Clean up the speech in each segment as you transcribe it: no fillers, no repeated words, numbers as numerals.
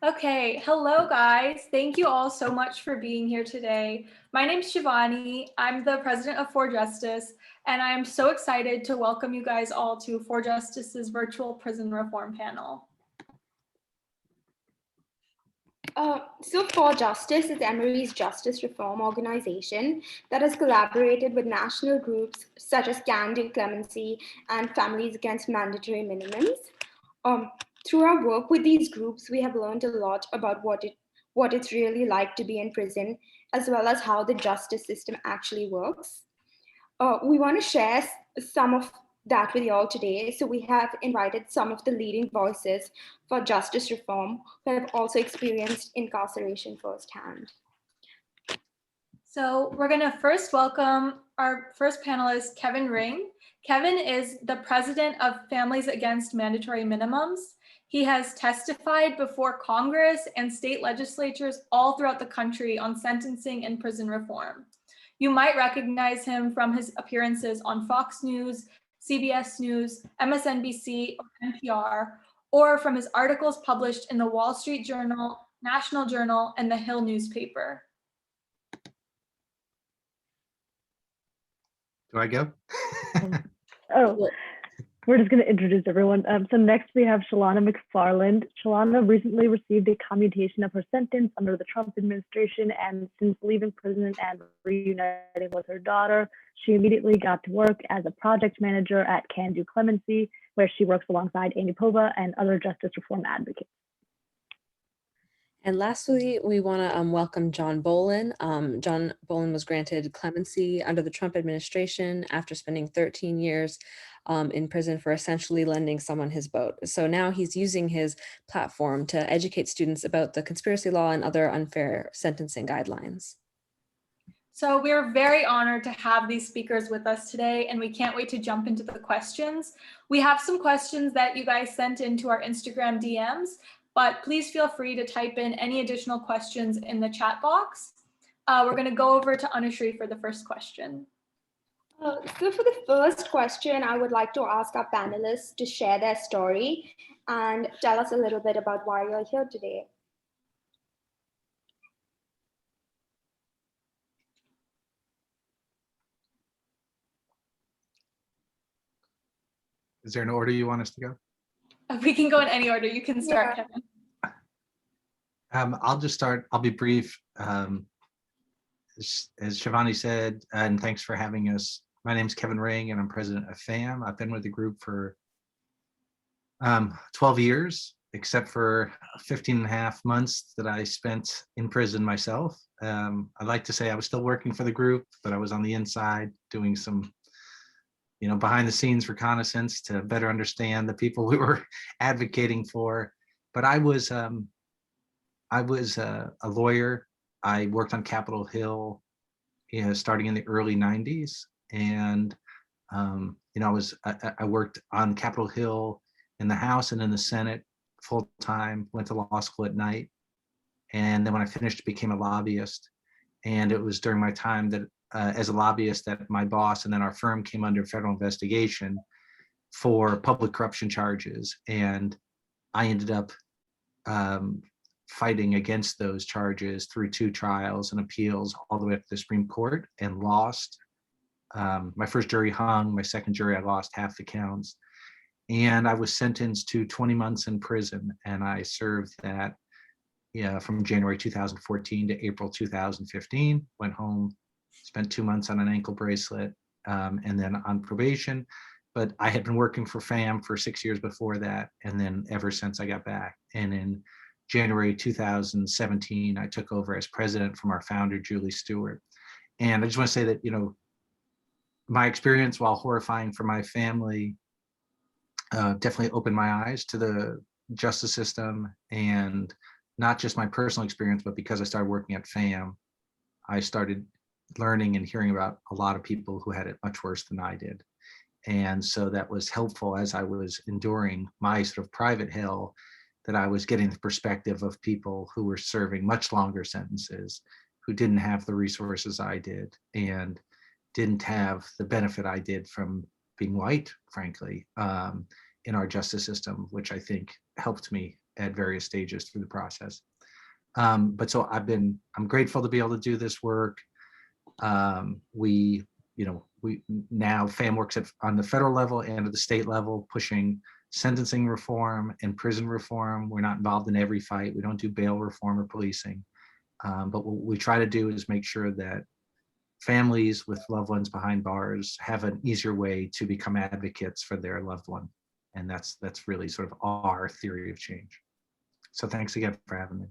Okay, hello guys. Thank you all so much for being here today. My name's Shivani. I'm the president of For Justice, and I am so excited to welcome you guys all to For Justice's virtual prison reform panel. So For Justice is Emory's justice reform organization that has collaborated with national groups such as Can Do Clemency and Families Against Mandatory Minimums. Through our work with these groups, we have learned a lot about what it's really like to be in prison, as well as how the justice system actually works. We want to share some of that with you all today. So we have invited some of the leading voices for justice reform who have also experienced incarceration firsthand. So we're going to first welcome our first panelist, Kevin Ring. Kevin is the president of Families Against Mandatory Minimums. He has testified before Congress and state legislatures all throughout the country on sentencing and prison reform. You might recognize him from his appearances on Fox News, CBS News, MSNBC, or NPR, or from his articles published in the Wall Street Journal, National Journal, and the Hill newspaper. Do I go? We're just going to introduce everyone. So next we have Chalana McFarland. Chalana recently received a commutation of her sentence under the Trump administration, and since leaving prison and reuniting with her daughter, she immediately got to work as a project manager at Can Do Clemency, where she works alongside Amy Pova and other justice reform advocates. And lastly, we want to welcome John Bolen. John Bolen was granted clemency under the Trump administration after spending 13 years in prison for essentially lending someone his boat. So now he's using his platform to educate students about the conspiracy law and other unfair sentencing guidelines. So we're very honored to have these speakers with us today, and we can't wait to jump into the questions. We have some questions that you guys sent into our Instagram DMs, but please feel free to type in any additional questions in the chat box. We're going to go over to Anushree for the first question. So for the first question, I would like to ask our panelists to share their story and tell us a little bit about why you're here today. Is there an order you want us to go? We can go in any order. You can start, Yeah. Kevin. I'll just start. I'll be brief. As Shivani said, and thanks for having us. My name is Kevin Ring, and I'm president of FAM. I've been with the group for 12 years, except for 15 and a half months that I spent in prison myself. I'd like to say I was still working for the group, but I was on the inside doing some behind the scenes reconnaissance to better understand the people we were advocating for. But I was a lawyer. I worked on Capitol Hill, starting in the early 90s. And, I worked on Capitol Hill in the House and in the Senate full time, went to law school at night. And then when I finished, became a lobbyist. And it was during my time that as a lobbyist that my boss and then our firm came under federal investigation for public corruption charges. And I ended up fighting against those charges through 2 trials and appeals all the way up to the Supreme Court and lost. My first jury hung, my second jury, I lost half the counts. And I was sentenced to 20 months in prison. And I served that from January 2014 to April 2015, went home, spent 2 months on an ankle bracelet, and then on probation. But I had been working for FAM for 6 years before that, and then ever since I got back. And in January 2017, I took over as president from our founder, Julie Stewart. And I just want to say that, my experience, while horrifying for my family, definitely opened my eyes to the justice system, and not just my personal experience, but because I started working at FAM, I started learning and hearing about a lot of people who had it much worse than I did. And so that was helpful as I was enduring my sort of private hell, that I was getting the perspective of people who were serving much longer sentences, who didn't have the resources I did, and didn't have the benefit I did from being white, frankly, in our justice system, which I think helped me at various stages through the process. But so I'm grateful to be able to do this work. We now FAM works on the federal level and at the state level, pushing sentencing reform and prison reform. We're not involved in every fight. We don't do bail reform or policing. But what we try to do is make sure that families with loved ones behind bars have an easier way to become advocates for their loved one. And that's really sort of our theory of change. So thanks again for having me.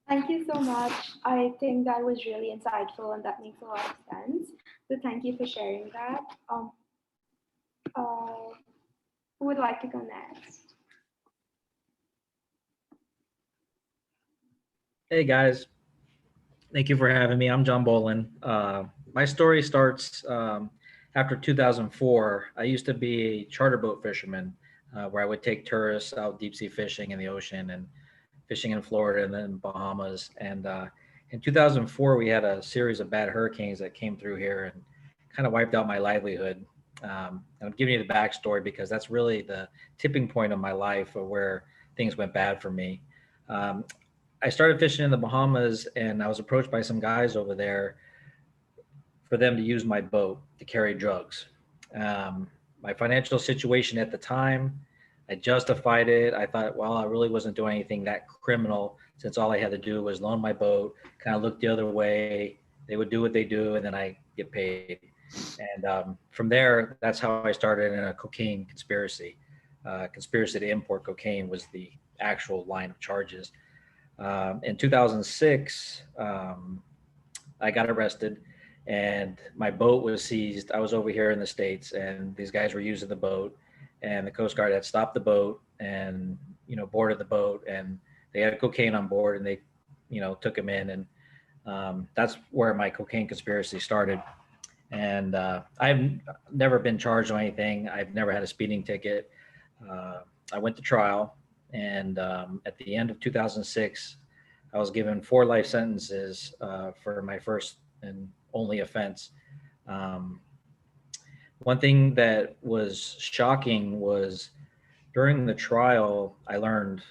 Thank you so much. I think that was really insightful and that makes a lot of sense. So thank you for sharing that. Who would like to go next? Hey guys, thank you for having me. I'm John Bolen. My story starts after 2004. I used to be a charter boat fisherman where I would take tourists out deep sea fishing in the ocean and fishing in Florida and then Bahamas. And in 2004, we had a series of bad hurricanes that came through here and kind of wiped out my livelihood. I'm giving you the backstory because that's really the tipping point of my life of where things went bad for me. I started fishing in the Bahamas and I was approached by some guys over there for them to use my boat to carry drugs. My financial situation at the time, I justified it. I thought, well, I really wasn't doing anything that criminal since all I had to do was loan my boat, kind of look the other way. They would do what they do and then I get paid. And from there, that's how I started in a cocaine conspiracy. Conspiracy to import cocaine was the actual line of charges. In 2006, I got arrested and my boat was seized. I was over here in the States and these guys were using the boat and the Coast Guard had stopped the boat and, boarded the boat and they had cocaine on board and they, took him in. And that's where my cocaine conspiracy started. And I've never been charged or anything. I've never had a speeding ticket. I went to trial. And at the end of 2006, I was given 4 life sentences for my first and only offense. One thing that was shocking was during the trial, I learned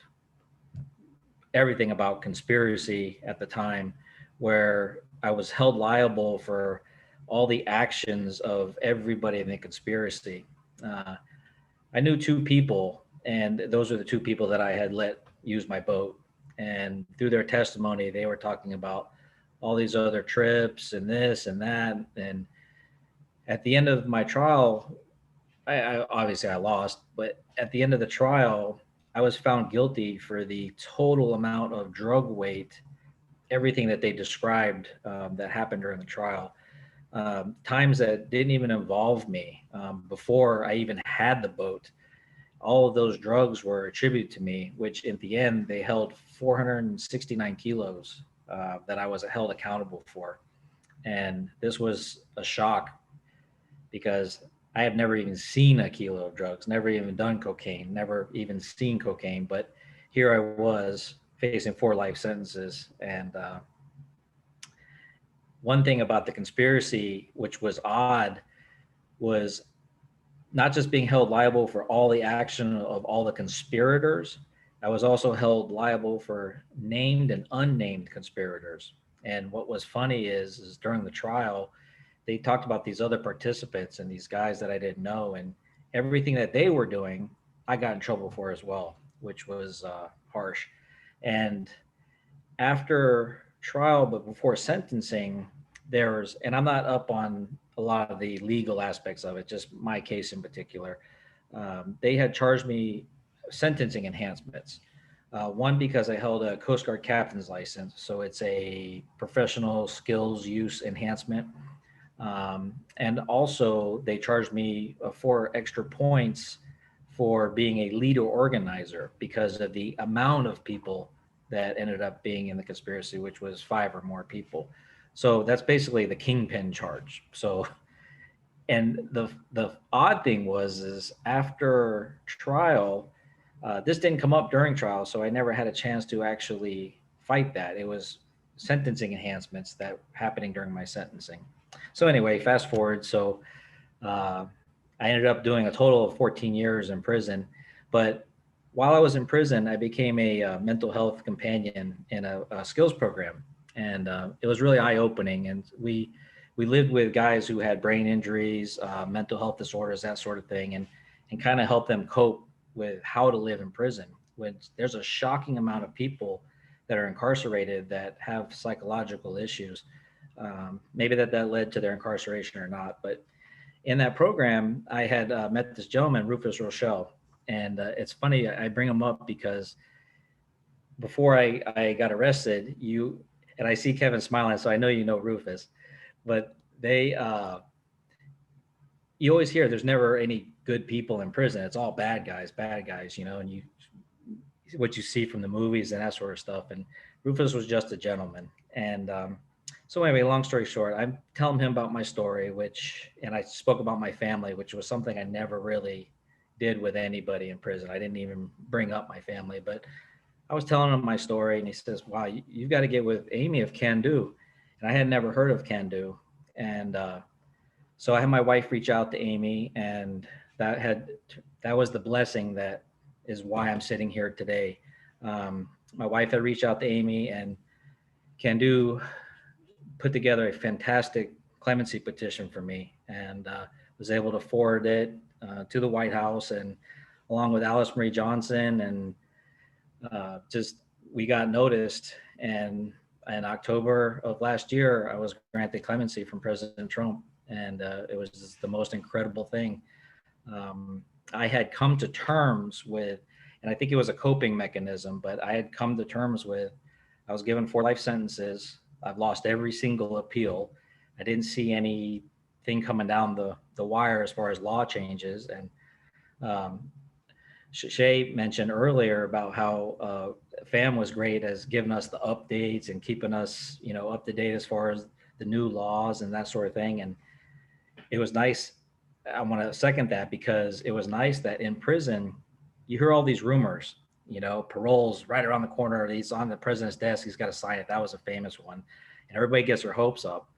everything about conspiracy at the time, where I was held liable for all the actions of everybody in the conspiracy. I knew 2 people, and those are the 2 people that I had let use my boat. And through their testimony, they were talking about all these other trips and this and that. And at the end of my trial, I obviously I lost, but at the end of the trial, I was found guilty for the total amount of drug weight, everything that they described that happened during the trial. Times that didn't even involve me before I even had the boat. All of those drugs were attributed to me, which in the end, they held 469 kilos that I was held accountable for. And this was a shock because I have never even seen a kilo of drugs, never even done cocaine, never even seen cocaine. But here I was facing 4 life sentences. And one thing about the conspiracy, which was odd, was not just being held liable for all the action of all the conspirators, I was also held liable for named and unnamed conspirators. And what was funny is during the trial, they talked about these other participants and these guys that I didn't know, and everything that they were doing, I got in trouble for as well, which was harsh. And after trial, but before sentencing, and I'm not up on a lot of the legal aspects of it, just my case in particular. They had charged me sentencing enhancements. One, because I held a Coast Guard captain's license. So it's a professional skills use enhancement. And also they charged me 4 extra points for being a leader organizer because of the amount of people that ended up being in the conspiracy, which was 5 or more people. So that's basically the kingpin charge. So, and the odd thing is after trial, this didn't come up during trial, so I never had a chance to actually fight that. It was sentencing enhancements that happening during my sentencing. So anyway, fast forward. So I ended up doing a total of 14 years in prison, but while I was in prison, I became a mental health companion in a skills program, and it was really eye opening. And we lived with guys who had brain injuries, mental health disorders, that sort of thing, and kind of help them cope with how to live in prison. When there's a shocking amount of people that are incarcerated that have psychological issues, maybe that led to their incarceration or not, but in that program, I had met this gentleman, Rufus Rochelle. And it's funny, I bring him up because before I got arrested, and I see Kevin smiling, so I know you know Rufus, but you always hear there's never any good people in prison. It's all bad guys, and what you see from the movies and that sort of stuff. And Rufus was just a gentleman. And so anyway, long story short, I'm telling him about my story, and I spoke about my family, which was something I never really did with anybody in prison. I didn't even bring up my family, but I was telling him my story, and he says, "Wow, you've got to get with Amy of Can Do." And I had never heard of Can Do. And so I had my wife reach out to Amy, and that was the blessing that is why I'm sitting here today. My wife had reached out to Amy, and Can Do put together a fantastic clemency petition for me, and was able to forward it to the White House, and along with Alice Marie Johnson, and just we got noticed. And in October of last year, I was granted clemency from President Trump, and it was just the most incredible thing. I had come to terms with, and I think it was a coping mechanism, but I had come to terms with, I was given 4 life sentences. I've lost every single appeal. I didn't see anything coming down the wire as far as law changes. And Shay mentioned earlier about how FAM was great as giving us the updates and keeping us, up to date as far as the new laws and that sort of thing. And it was nice. I want to second that, because it was nice that in prison, you hear all these rumors, parole's right around the corner. He's on the president's desk. He's got to sign it. That was a famous one. And everybody gets their hopes up.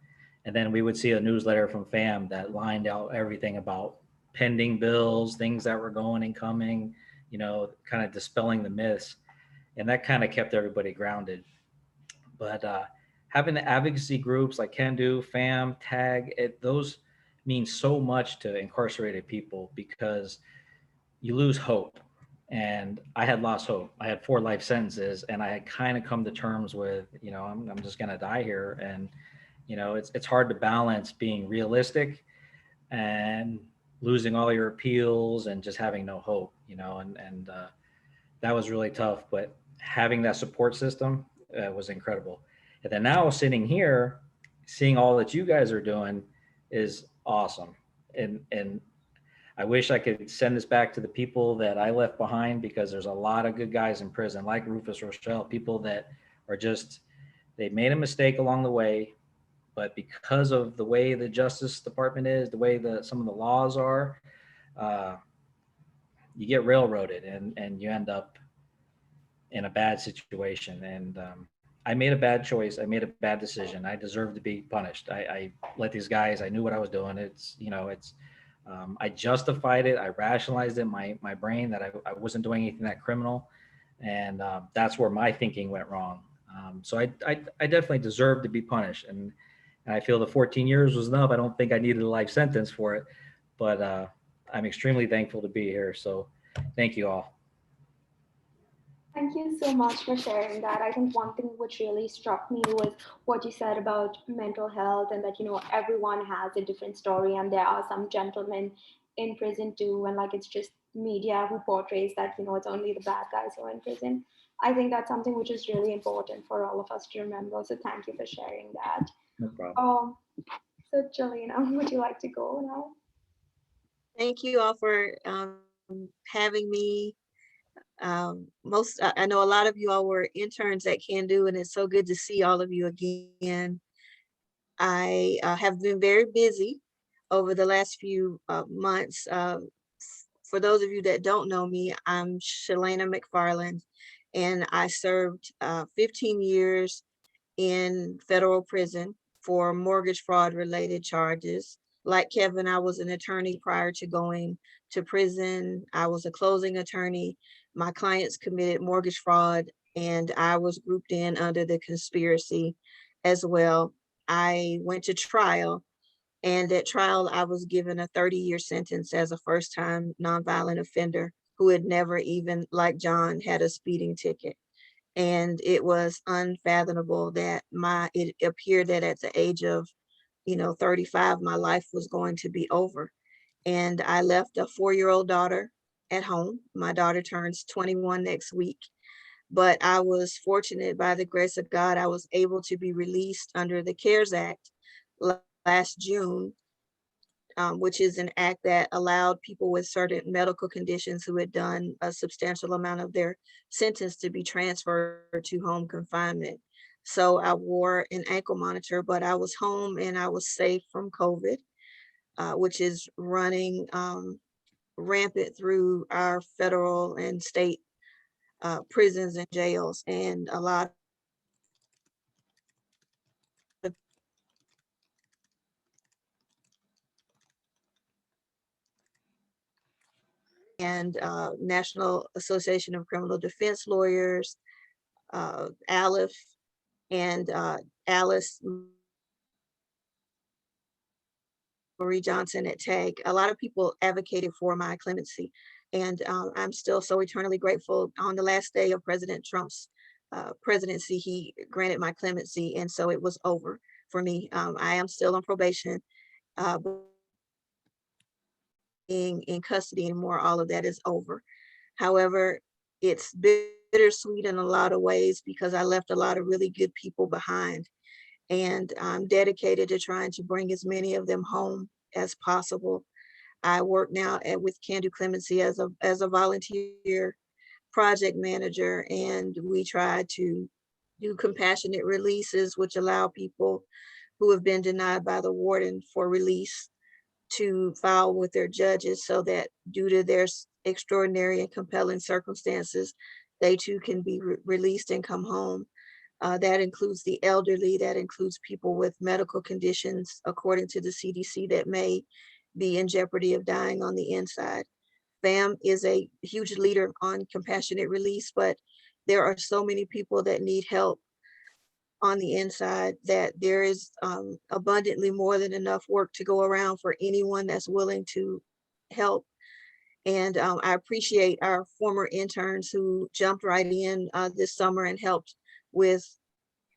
And then we would see a newsletter from FAM that lined out everything about pending bills, things that were going and coming, kind of dispelling the myths. And that kind of kept everybody grounded. But having the advocacy groups like Can Do, FAM, TAG, those mean so much to incarcerated people, because you lose hope. And I had lost hope. I had 4 life sentences, and I had kind of come to terms with, I'm just going to die here. And, it's hard to balance being realistic and losing all your appeals and just having no hope, and that was really tough. But having that support system was incredible. And then now sitting here, seeing all that you guys are doing is awesome. And I wish I could send this back to the people that I left behind, because there's a lot of good guys in prison, like Rufus Rochelle, people that are they made a mistake along the way, but because of the way the Justice Department is, the way some of the laws are, you get railroaded, and you end up in a bad situation. And I made a bad choice. I made a bad decision. I deserve to be punished. I let these guys, I knew what I was doing. I justified it. I rationalized it in my brain that I wasn't doing anything that criminal. And that's where my thinking went wrong. So I definitely deserve to be punished. And I feel the 14 years was enough. I don't think I needed a life sentence for it, but I'm extremely thankful to be here. So thank you all. Thank you so much for sharing that. I think one thing which really struck me was what you said about mental health, and that, everyone has a different story, and there are some gentlemen in prison too. And like, it's just media who portrays that, it's only the bad guys who are in prison. I think that's something which is really important for all of us to remember. So thank you for sharing that. No problem. So Chalana, would you like to go now? Thank you all for having me. I know a lot of you all were interns at Can Do, and it's so good to see all of you again. I have been very busy over the last few months. For those of you that don't know me, I'm Chalana McFarland, and I served 15 years in federal prison for mortgage fraud related charges. Like Kevin, I was an attorney prior to going to prison. I was a closing attorney. My clients committed mortgage fraud, and I was grouped in under the conspiracy as well. I went to trial, and at trial, I was given a 30-year sentence as a first-time nonviolent offender who had never even, like John, had a speeding ticket. And it was unfathomable that it appeared that at the age of 35, my life was going to be over. And I left a 4-year-old daughter at home. My daughter turns 21 next week. But I was fortunate, by the grace of God, I was able to be released under the CARES Act last June, which is an act that allowed people with certain medical conditions who had done a substantial amount of their sentence to be transferred to home confinement. So I wore an ankle monitor, but I was home and I was safe from COVID, which is running rampant through our federal and state prisons and jails. And a lot of National Association of Criminal Defense Lawyers, ALIF, and Alice Marie Johnson at TAG. A lot of people advocated for my clemency, and I'm still so eternally grateful. On the last day of President Trump's presidency, he granted my clemency, and so it was over for me. I am still on probation, being in custody anymore. All of that is over. However, it's bittersweet in a lot of ways because I left a lot of really good people behind. And I'm dedicated to trying to bring as many of them home as possible. I work now with Can Do Clemency as a volunteer project manager, and we try to do compassionate releases, which allow people who have been denied by the warden for release to file with their judges so that due to their extraordinary and compelling circumstances, they too can be released and come home. That includes the elderly, that includes people with medical conditions, according to the CDC, that may be in jeopardy of dying on the inside. FAM is a huge leader on compassionate release, but there are so many people that need help on the inside that there is abundantly more than enough work to go around for anyone that's willing to help. And I appreciate our former interns who jumped right in this summer and helped with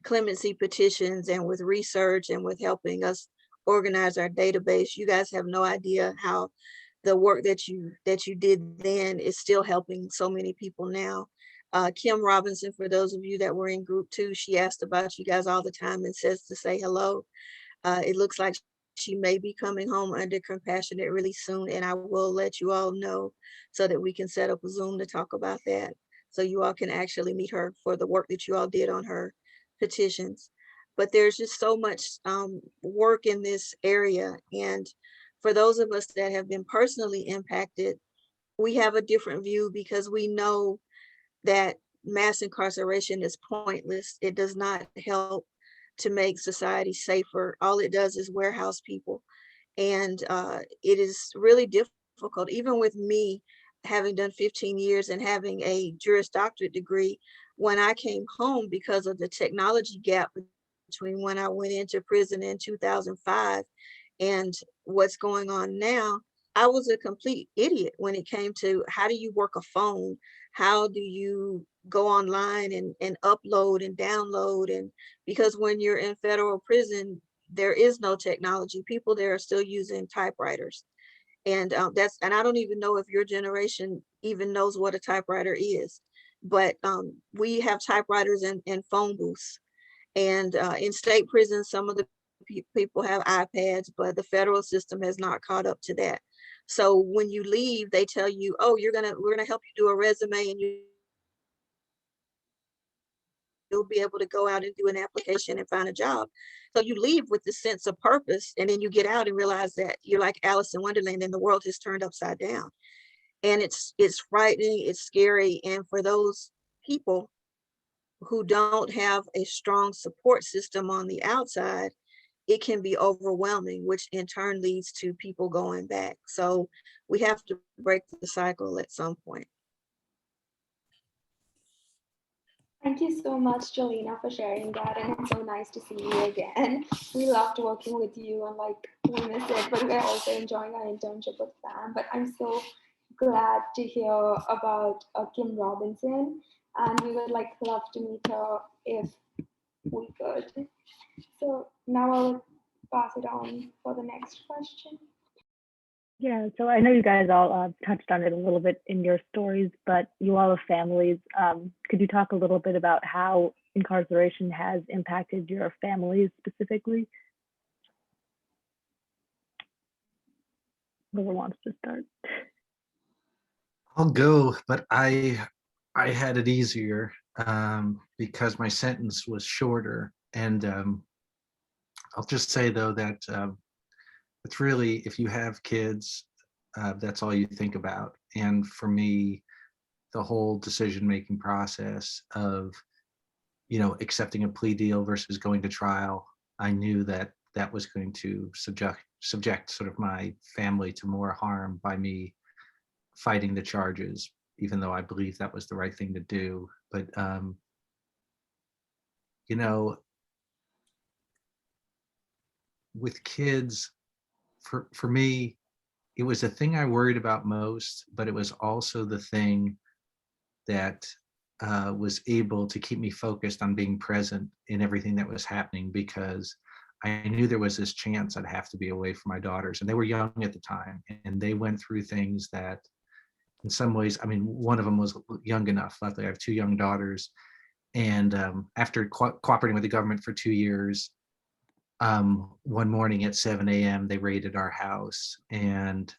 clemency petitions and with research and with helping us organize our database. You guys have no idea how the work that you did then is still helping so many people now. Kim Robinson, for those of you that were in group 2, she asked about you guys all the time and says to say hello. It looks like she may be coming home under compassionate release soon, and I will let you all know so that we can set up a Zoom to talk about that. So you all can actually meet her for the work that you all did on her petitions. But there's just so much work in this area. And for those of us that have been personally impacted, we have a different view because we know that mass incarceration is pointless. It does not help to make society safer. All it does is warehouse people. And it is really difficult, even with me having done 15 years and having a Juris Doctorate degree, when I came home because of the technology gap between when I went into prison in 2005 and what's going on now, I was a complete idiot when it came to how do you work a phone? How do you go online and upload and download? And because when you're in federal prison, there is no technology. People there are still using typewriters. And and I don't even know if your generation even knows what a typewriter is, but we have typewriters and phone booths. And in state prisons, some of the people have iPads, but the federal system has not caught up to that. So when you leave, they tell you, oh, we're gonna help you do a resume, and you'll be able to go out and do an application and find a job. So you leave with the sense of purpose, and then you get out and realize that you're like Alice in Wonderland and the world has turned upside down. And it's frightening, it's scary. And for those people who don't have a strong support system on the outside, it can be overwhelming, which in turn leads to people going back. So we have to break the cycle at some point. Thank you so much, Jolena, for sharing that, and it's so nice to see you again. We loved working with you, and like we miss it, but we're also enjoying our internship with Sam. But I'm so glad to hear about Kim Robinson, and we would like love to meet her if we could. So now I'll pass it on for the next question. Yeah, so I know you guys all touched on it a little bit in your stories, but you all have families. Could you talk a little bit about how incarceration has impacted your families specifically? Whoever wants to start. I'll go, but I had it easier because my sentence was shorter. And I'll just say though that it's really, if you have kids, that's all you think about. And for me, the whole decision-making process of, accepting a plea deal versus going to trial, I knew that that was going to subject sort of my family to more harm by me fighting the charges, even though I believe that was the right thing to do. But, with kids, for me, it was the thing I worried about most, but it was also the thing that was able to keep me focused on being present in everything that was happening, because I knew there was this chance I'd have to be away from my daughters, and they were young at the time, and they went through things that in some ways, I mean, one of them was young enough. Luckily, I have two young daughters. And after cooperating with the government for 2 years, one morning at 7 a.m., they raided our house. And,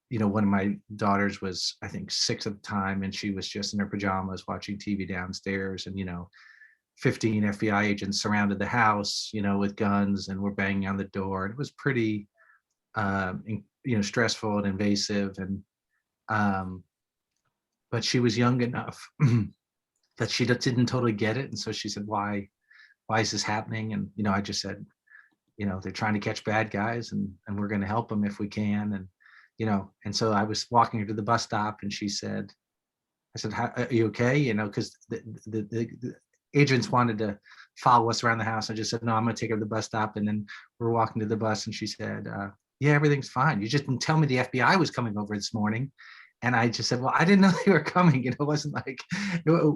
one of my daughters was, I think, 6 at the time, and she was just in her pajamas watching TV downstairs. And, 15 FBI agents surrounded the house, with guns, and were banging on the door. And it was pretty, stressful and invasive. And, but she was young enough that she didn't totally get it. And so she said, why is this happening? And, I just said, they're trying to catch bad guys, and we're going to help them if we can. And, and so I was walking her to the bus stop, and she said, I said, are you okay? Because the agents wanted to follow us around the house. I just said, no, I'm going to take her to the bus stop. And then we're walking to the bus, and she said, yeah, everything's fine. You just didn't tell me the FBI was coming over this morning. And I just said, well, I didn't know they were coming. It wasn't like,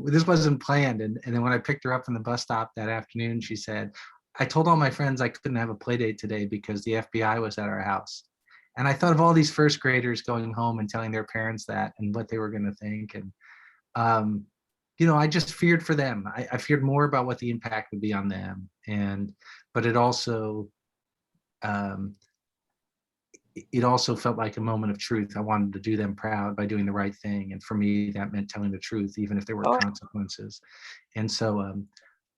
this wasn't planned. And then when I picked her up from the bus stop that afternoon, she said, I told all my friends I couldn't have a play date today because the FBI was at our house. And I thought of all these first graders going home and telling their parents that and what they were going to think. And, I just feared for them. I feared more about what the impact would be on them. But it also felt like a moment of truth. I wanted to do them proud by doing the right thing. And for me, that meant telling the truth, even if there were consequences. And so,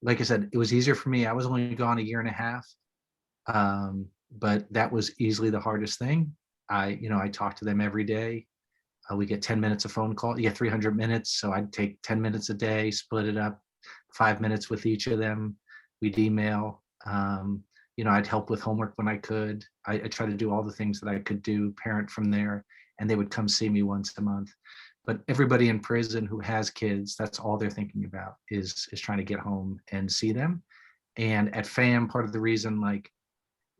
like I said, it was easier for me. I was only gone 1.5 years. But that was easily the hardest thing. I talked to them every day. We get 10 minutes of phone call. You get 300 minutes. So I'd take 10 minutes a day, split it up, 5 minutes with each of them. We'd email. I'd help with homework when I could. I try to do all the things that I could do, parent from there, and they would come see me once a month. But everybody in prison who has kids, that's all they're thinking about is trying to get home and see them. And at FAM, part of the reason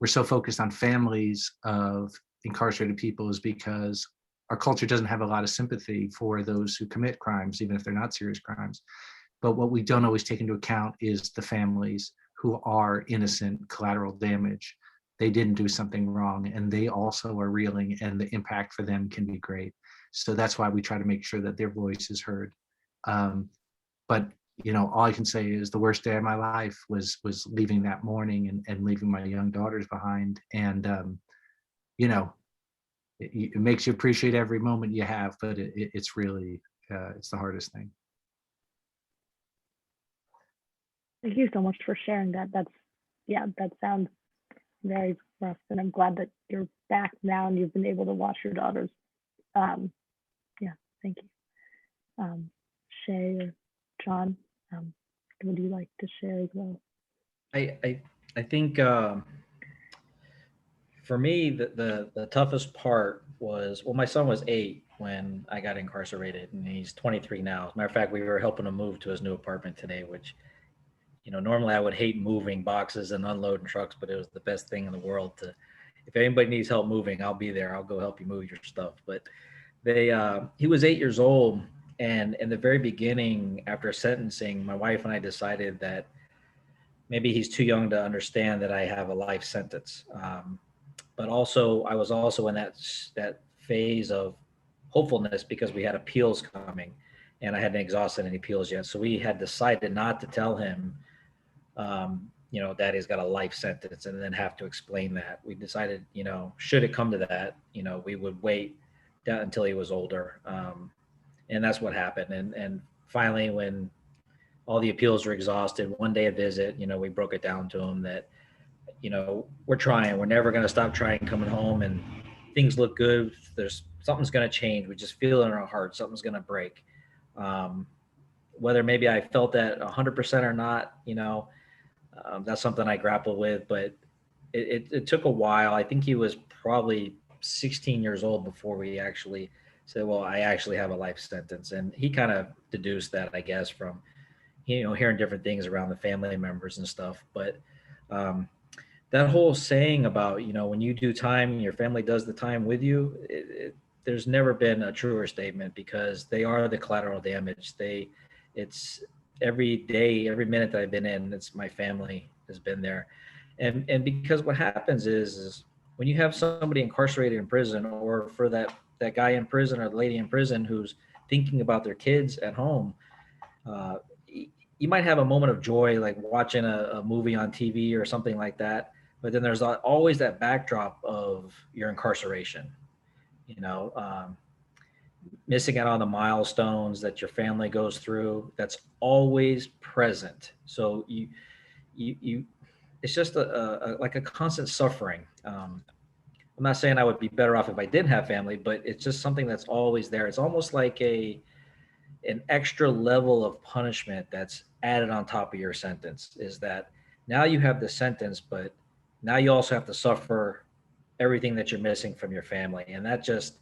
we're so focused on families of incarcerated people is because our culture doesn't have a lot of sympathy for those who commit crimes, even if they're not serious crimes. But what we don't always take into account is the families who are innocent collateral damage. They didn't do something wrong, and they also are reeling, and the impact for them can be great. So that's why we try to make sure that their voice is heard. But all I can say is the worst day of my life was leaving that morning and leaving my young daughters behind. And it makes you appreciate every moment you have, but it's really it's the hardest thing. Thank you so much for sharing that. That sounds very rough, and I'm glad that you're back now and you've been able to watch your daughters. Thank you. Shay or John, would you like to share as well? I think for me the toughest part was, well, my son was 8 when I got incarcerated, and he's 23 now. As a matter of fact, we were helping him move to his new apartment today, which, normally I would hate moving boxes and unloading trucks, but it was the best thing in the world to, if anybody needs help moving, I'll be there. I'll go help you move your stuff. But he was 8 years old. And in the very beginning, after sentencing, my wife and I decided that maybe he's too young to understand that I have a life sentence. But also, I was also in that phase of hopefulness because we had appeals coming, and I hadn't exhausted any appeals yet. So we had decided not to tell him, that he's got a life sentence, and then have to explain that. We decided, should it come to that, we would wait down until he was older, and that's what happened. And finally, when all the appeals were exhausted, one day a visit, we broke it down to him that, we're trying. We're never going to stop trying coming home, and things look good. There's something's going to change. We just feel it in our heart. Something's going to break. Whether maybe I felt that 100% or not, that's something I grapple with. But it took a while. I think he was probably 16 years old before we actually said, well, I actually have a life sentence. And he kind of deduced that, I guess, from, hearing different things around the family members and stuff. But that whole saying about, when you do time, your family does the time with you, there's never been a truer statement, because they are the collateral damage. It's every day, every minute that I've been in, it's my family has been there. And because what happens is when you have somebody incarcerated in prison, or for that guy in prison or the lady in prison who's thinking about their kids at home, you might have a moment of joy, like watching a movie on TV or something like that. But then there's always that backdrop of your incarceration, missing out on the milestones that your family goes through. That's always present. So you it's just like a constant suffering. I'm not saying I would be better off if I didn't have family, but it's just something that's always there. It's almost like an extra level of punishment that's added on top of your sentence. Is that now you have the sentence, but now you also have to suffer everything that you're missing from your family. And that just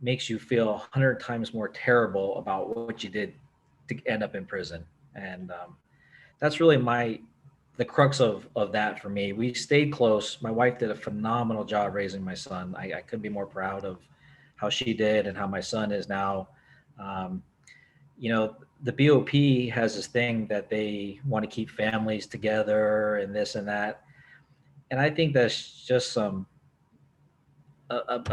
makes you feel 100 times more terrible about what you did to end up in prison. And that's really the crux of that for me. We stayed close. My wife did a phenomenal job raising my son. I couldn't be more proud of how she did and how my son is now. The BOP has this thing that they want to keep families together and this and that. And I think that's just a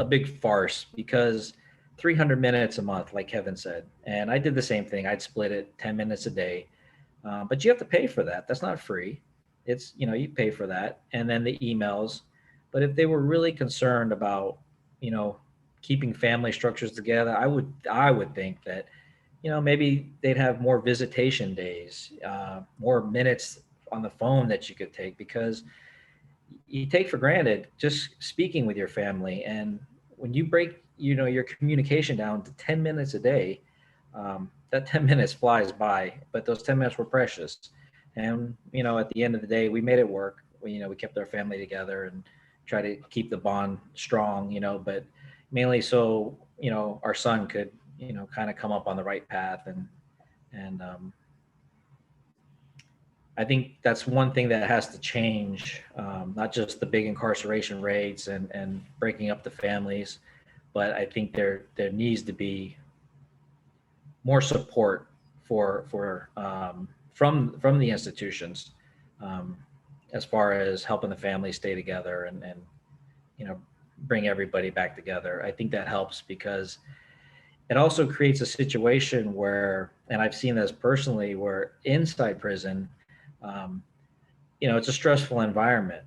big farce, because 300 minutes a month, like Kevin said, and I did the same thing. I'd split it 10 minutes a day, but you have to pay for that. That's not free. It's, you pay for that, and then the emails. But if they were really concerned about, keeping family structures together, I would think that, maybe they'd have more visitation days, more minutes on the phone that you could take, because you take for granted just speaking with your family. And when you break, your communication down to 10 minutes a day, that 10 minutes flies by, but those 10 minutes were precious. And, at the end of the day, we made it work. We kept our family together and try to keep the bond strong, but mainly so, our son could, kind of come up on the right path. And I think that's one thing that has to change, not just the big incarceration rates and breaking up the families, but I think there needs to be more support from the institutions, as far as helping the families stay together and bring everybody back together. I think that helps, because it also creates a situation where, and I've seen this personally, where inside prison, it's a stressful environment.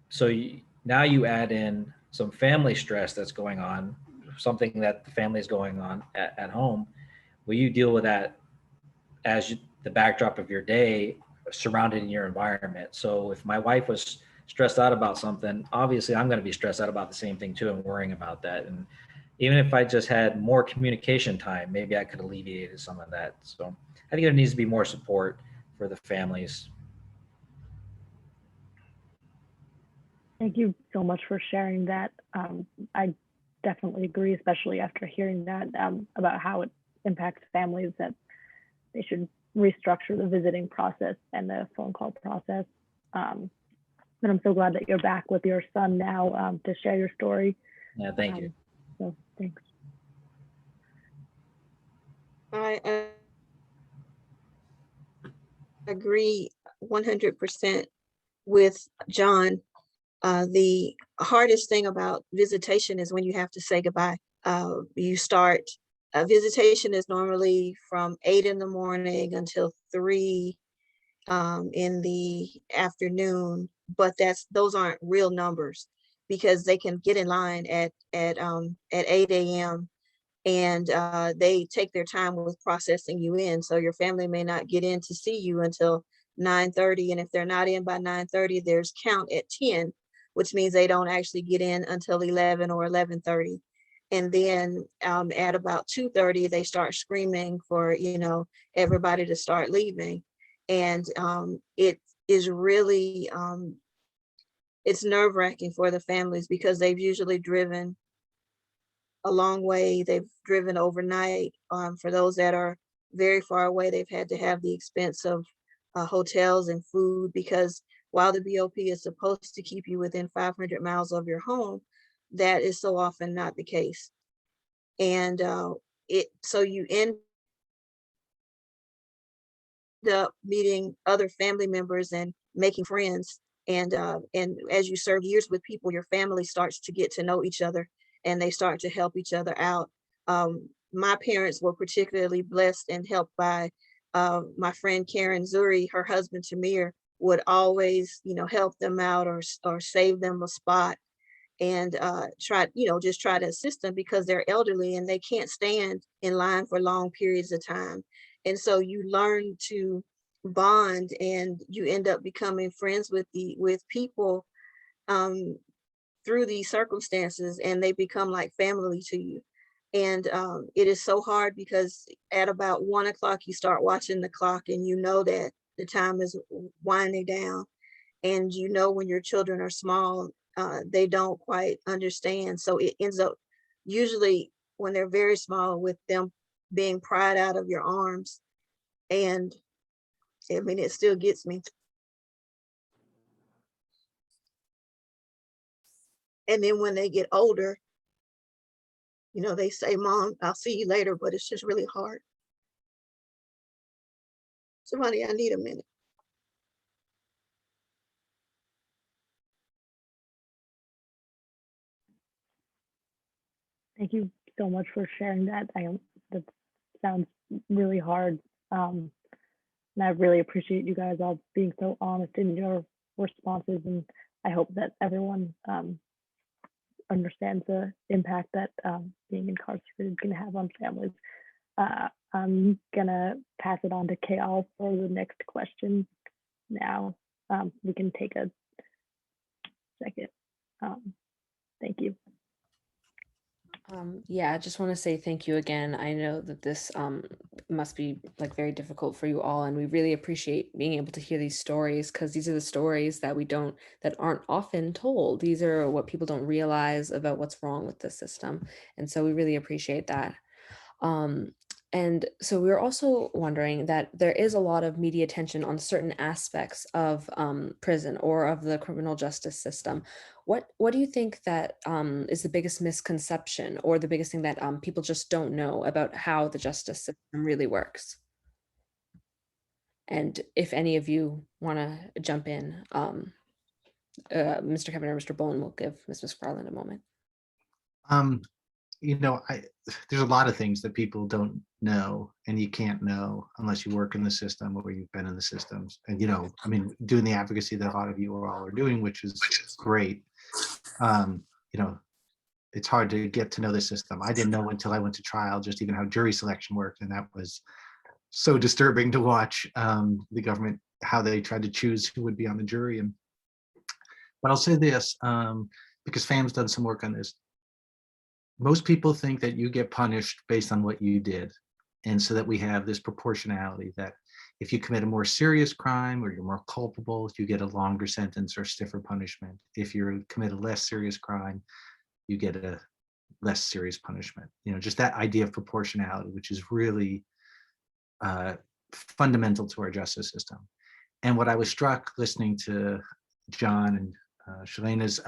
So now you add in some family stress that's going on, something that the family is going on at home. Will you deal with that as the backdrop of your day, surrounded in your environment? So if my wife was stressed out about something, obviously I'm going to be stressed out about the same thing too, and worrying about that. And even if I just had more communication time, maybe I could alleviate some of that. So I think there needs to be more support for the families. Thank you so much for sharing that. I definitely agree, especially after hearing that about how it impacts families, that they should restructure the visiting process and the phone call process. And I'm so glad that you're back with your son now to share your story. Yeah, thank you. So thanks. I agree 100% with John. The hardest thing about visitation is when you have to say goodbye. You start, visitation is normally from 8 in the morning until 3 in the afternoon, but those aren't real numbers, because they can get in line at 8 a.m. and they take their time with processing you in. So your family may not get in to see you until 9:30, and if they're not in by 9:30, there's count at 10, which means they don't actually get in until 11 or 11:30. And then at about 2:30, they start screaming for, everybody to start leaving. And it is really, it's nerve-wracking for the families, because they've usually driven a long way. They've driven overnight. For those that are very far away, they've had to have the expense of hotels and food, because while the BOP is supposed to keep you within 500 miles of your home, that is so often not the case. And so you end up meeting other family members and making friends. And as you serve years with people, your family starts to get to know each other, and they start to help each other out. My parents were particularly blessed and helped by my friend Karen Zuri. Her husband Tamir would always, help them out, or save them a spot, and just try to assist them, because they're elderly and they can't stand in line for long periods of time. And so you learn to bond, and you end up becoming friends with people through these circumstances, and they become like family to you. And it is so hard, because at about 1 o'clock you start watching the clock, and you know that the time is winding down. And when your children are small, they don't quite understand. So it ends up, usually when they're very small, with them being pried out of your arms. And I mean, it still gets me. And then when they get older, they say, "Mom, I'll see you later," but it's just really hard. Somebody, I need a minute. Thank you so much for sharing that. That sounds really hard. And I really appreciate you guys all being so honest in your responses. And I hope that everyone understands the impact that being incarcerated can have on families. I'm gonna pass it on to Kayal for the next question now. We can take a second. Thank you. Yeah, I just want to say thank you again. I know that this must be very difficult for you all, and we really appreciate being able to hear these stories, because these are the stories that that aren't often told. These are what people don't realize about what's wrong with the system, and so we really appreciate that. And so we're also wondering that there is a lot of media attention on certain aspects of prison or of the criminal justice system. What do you think that is the biggest misconception, or the biggest thing that people just don't know about how the justice system really works? And if any of you want to jump in, Mr. Kevin or Mr. Bolen will give Ms. McFarland a moment. There's a lot of things that people don't know, and you can't know unless you work in the system or you've been in the systems. And doing the advocacy that a lot of you all are doing, which is great. It's hard to get to know the system. I didn't know until I went to trial just even how jury selection worked, and that was so disturbing to watch. The government, how they tried to choose who would be on the jury. But I'll say this, because FAM's done some work on this. Most people think that you get punished based on what you did. And so that we have this proportionality that if you commit a more serious crime or you're more culpable, you get a longer sentence or stiffer punishment. If you commit a less serious crime, you get a less serious punishment. Just that idea of proportionality, which is really fundamental to our justice system. And what I was struck listening to John and Chalena's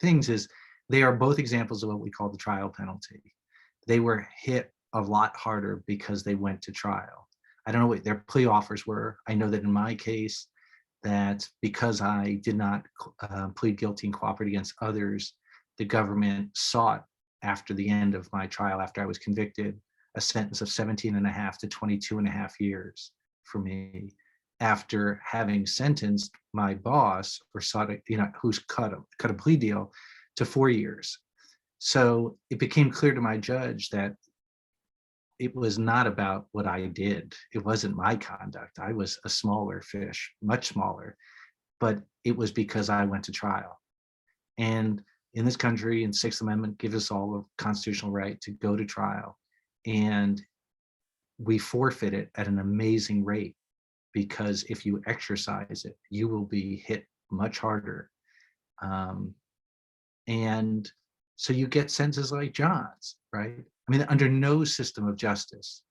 things is they are both examples of what we call the trial penalty. They were hit a lot harder because they went to trial. I don't know what their plea offers were. I know that in my case, that because I did not plead guilty and cooperate against others, the government sought, after the end of my trial, after I was convicted, a sentence of 17 and a half to 22 and a half years for me, after having sentenced my boss, or sought, who's cut a plea deal, to 4 years. So it became clear to my judge that it was not about what I did. It wasn't my conduct. I was a smaller fish, much smaller, but it was because I went to trial. And in this country, and Sixth Amendment gives us all a constitutional right to go to trial. And we forfeit it at an amazing rate, because if you exercise it, you will be hit much harder. And so you get sentences like John's, right? I mean, under no system of justice,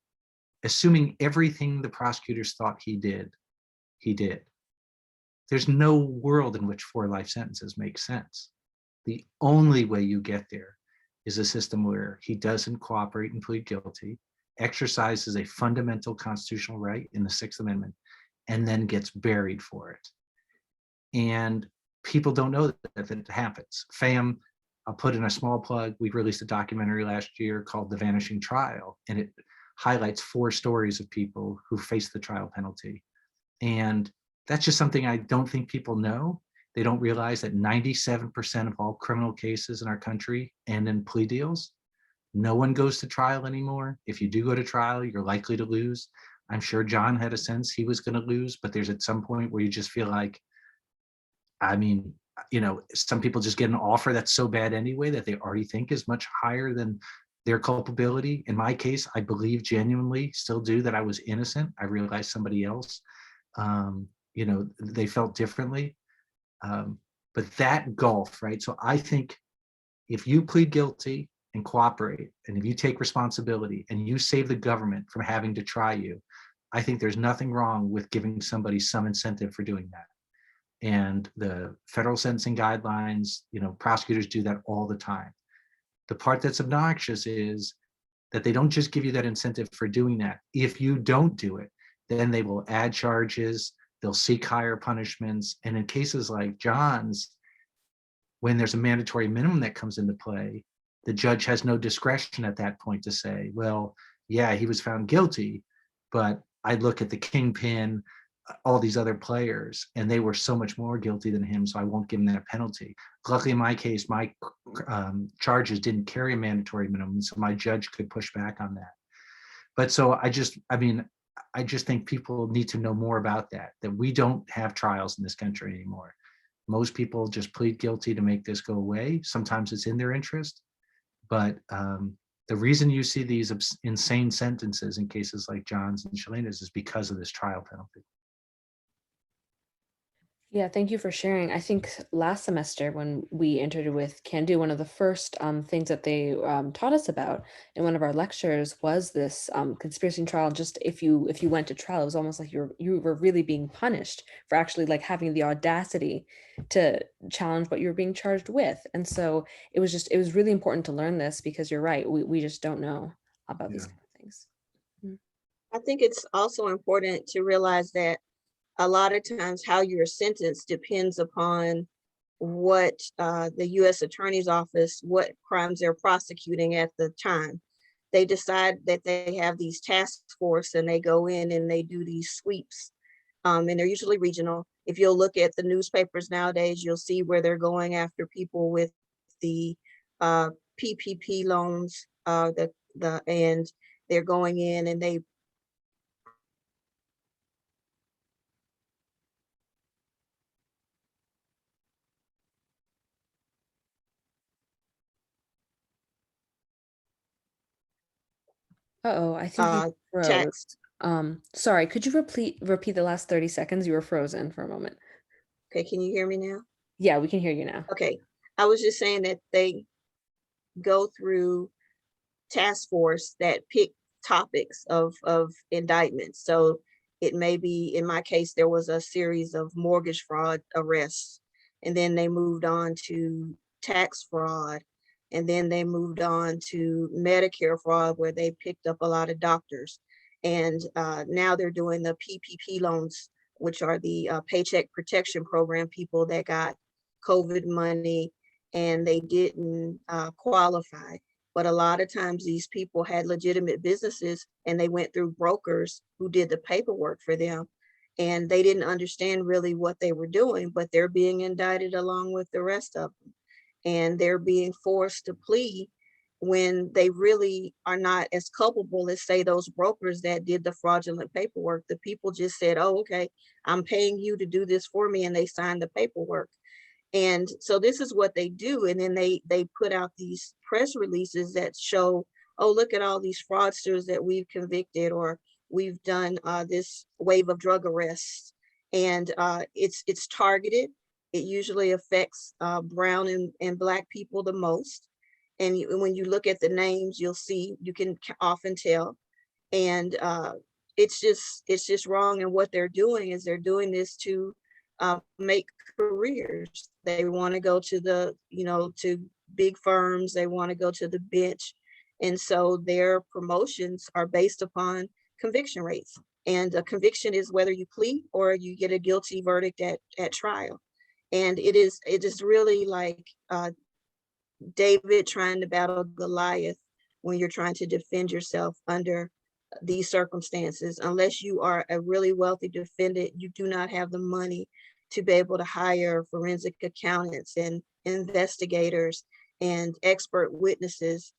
assuming everything the prosecutors thought he did, there's no world in which 4 life sentences make sense. The only way you get there is a system where he doesn't cooperate and plead guilty, exercises a fundamental constitutional right in the Sixth Amendment, and then gets buried for it. And people don't know that it happens. FAM, I'll put in a small plug. We released a documentary last year called The Vanishing Trial, and it highlights 4 stories of people who faced the trial penalty. And that's just something I don't think people know. They don't realize that 97% of all criminal cases in our country end in plea deals. No one goes to trial anymore. If you do go to trial, you're likely to lose. I'm sure John had a sense he was going to lose, but there's at some point where you just feel like, I mean, some people just get an offer that's so bad anyway that they already think is much higher than their culpability. In my case, I believe genuinely, still do, that I was innocent. I realized somebody else, they felt differently. But that gulf, right? So I think if you plead guilty and cooperate, and if you take responsibility and you save the government from having to try you, I think there's nothing wrong with giving somebody some incentive for doing that. And the federal sentencing guidelines, prosecutors do that all the time. The part that's obnoxious is that they don't just give you that incentive for doing that. If you don't do it, then they will add charges, they'll seek higher punishments. And in cases like John's, when there's a mandatory minimum that comes into play, the judge has no discretion at that point to say, well, yeah, he was found guilty, but I'd look at the kingpin, all these other players, and they were so much more guilty than him, so I won't give him that penalty. Luckily, in my case, my charges didn't carry a mandatory minimum, so my judge could push back on that. But so I just think people need to know more about that we don't have trials in this country anymore. Most people just plead guilty to make this go away. Sometimes it's in their interest, but the reason you see these insane sentences in cases like John's and Chalena's is because of this trial penalty. Yeah, thank you for sharing. I think last semester when we entered with Can Do, one of the first things that they taught us about in one of our lectures was this conspiracy trial. Just if you went to trial, it was almost like you were really being punished for actually like having the audacity to challenge what you were being charged with. And so it was really important to learn this, because you're right, we just don't know about these kind of things. I think it's also important to realize that a lot of times how you're sentenced depends upon what the U.S. Attorney's Office, what crimes they're prosecuting at the time. They decide that they have these task force and they go in and they do these sweeps, and they're usually regional. If you'll look at the newspapers nowadays, you'll see where they're going after people with the PPP loans, and they're going in and they Uh-oh, I think you froze. tax. Sorry, could you repeat the last 30 seconds? You were frozen for a moment. Okay, can you hear me now? Yeah, we can hear you now. Okay, I was just saying that they go through task force that pick topics of indictments. So it may be, in my case, there was a series of mortgage fraud arrests, and then they moved on to tax fraud, and then they moved on to Medicare fraud, where they picked up a lot of doctors. And now they're doing the PPP loans, which are the Paycheck Protection Program people that got COVID money and they didn't qualify. But a lot of times these people had legitimate businesses and they went through brokers who did the paperwork for them. And they didn't understand really what they were doing, but they're being indicted along with the rest of them. And they're being forced to plea when they really are not as culpable as, say, those brokers that did the fraudulent paperwork. The people just said, oh, okay, I'm paying you to do this for me, and they signed the paperwork. And so this is what they do. And then they put out these press releases that show, oh, look at all these fraudsters that we've convicted, or we've done this wave of drug arrests. And it's targeted. It usually affects brown and Black people the most. And when you look at the names, you'll see, you can often tell. And it's just wrong. And what they're doing is they're doing this to make careers. They want to go to the, to big firms. They want to go to the bench. And so their promotions are based upon conviction rates. And a conviction is whether you plea or you get a guilty verdict at trial. And it is really like David trying to battle Goliath when you're trying to defend yourself under these circumstances. Unless you are a really wealthy defendant, you do not have the money to be able to hire forensic accountants and investigators and expert witnesses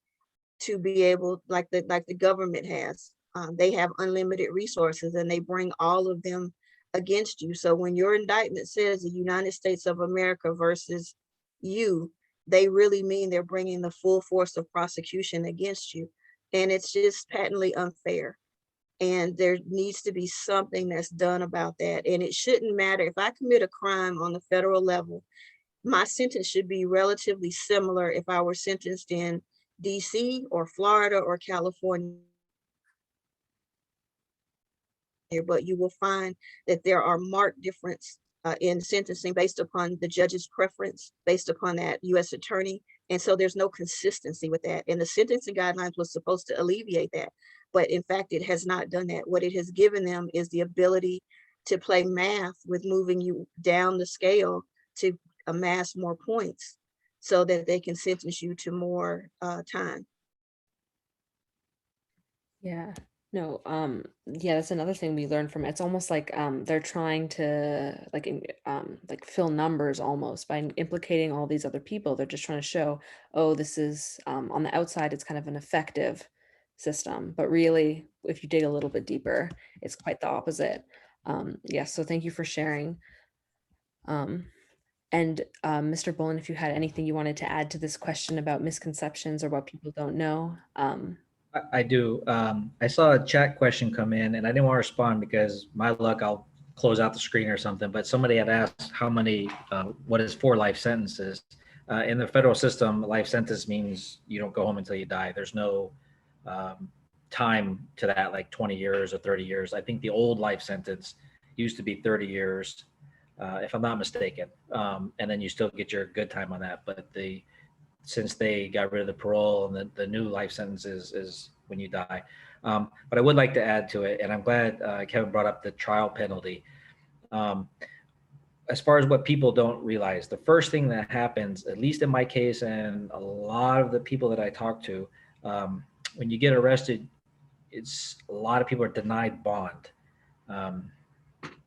to be able, like the government has. They have unlimited resources and they bring all of them against you. So when your indictment says the United States of America versus you, they really mean they're bringing the full force of prosecution against you. And it's just patently unfair. And there needs to be something that's done about that. And it shouldn't matter if I commit a crime on the federal level, my sentence should be relatively similar if I were sentenced in DC or Florida or California. But you will find that there are marked difference in sentencing based upon the judge's preference, based upon that U.S. attorney. And so there's no consistency with that. And the sentencing guidelines was supposed to alleviate that. But in fact, it has not done that. What it has given them is the ability to play math with moving you down the scale to amass more points so that they can sentence you to more time. Yeah. No, yeah, that's another thing we learned from it. It's almost like they're trying to like fill numbers almost by implicating all these other people. They're just trying to show, oh, this is on the outside, it's kind of an effective system, but really, if you dig a little bit deeper, it's quite the opposite. Yeah, so thank you for sharing. And Mr. Bolen, if you had anything you wanted to add to this question about misconceptions or what people don't know. I do. I saw a chat question come in and I didn't want to respond because my luck, I'll close out the screen or something, but somebody had asked how many, what is 4 life sentences? In the federal system, life sentence means you don't go home until you die. There's no time to that, like 20 years or 30 years. I think the old life sentence used to be 30 years, if I'm not mistaken. And then you still get your good time on that. But since they got rid of the parole and the new life sentence is when you die. But I would like to add to it, and I'm glad Kevin brought up the trial penalty. As far as what people don't realize, the first thing that happens, at least in my case and a lot of the people that I talk to, when you get arrested, a lot of people are denied bond.